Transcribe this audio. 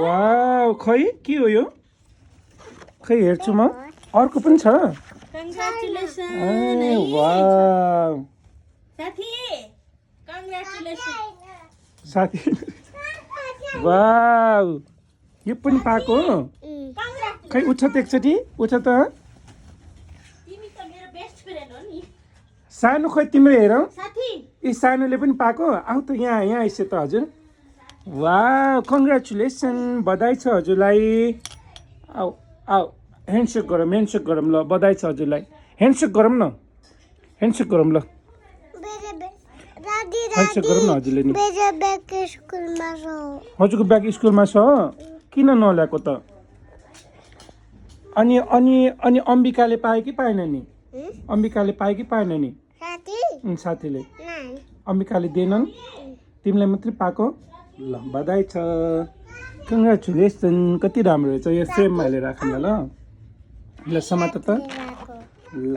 wow खै के हो यो खै हेर्छु म अर्को पनि छ कङ्ग्रेचुलेसन ए वाउ साथी वाउ यो पनि पाएको हो खै उठ त एकचोटि उठ त सानो खोइ तिम्रो हेर यी सानोले पनि पाएको आऊ त यहाँ आइसे त हजुर वाउ कङ्ग्रेचुलेसन बधाई छ हजुरलाई आऊ आऊ ह्यान्डसेक गरौँ ल बधाई छ हजुरलाई ह्यान्डसेक गरौँ न ह्यान्डसेक गरौँ ल ह्यान्डसेक गरौँ न हजुरले नि हजुरको ब्याग स्कुलमा छ किन नल्याएको त अनि अनि अनि अम्बिकाले पायो कि पाएन नि अम्बिकाले पायो कि पाएन नि साथीले अम्बिकाले दिएनन् तिमीलाई मात्रै पाएको ल बधाई छ कङ्ग्रेचुलेसन कति राम्रो रहेछ यो सेममा हालेर राख्नु ल समात त ल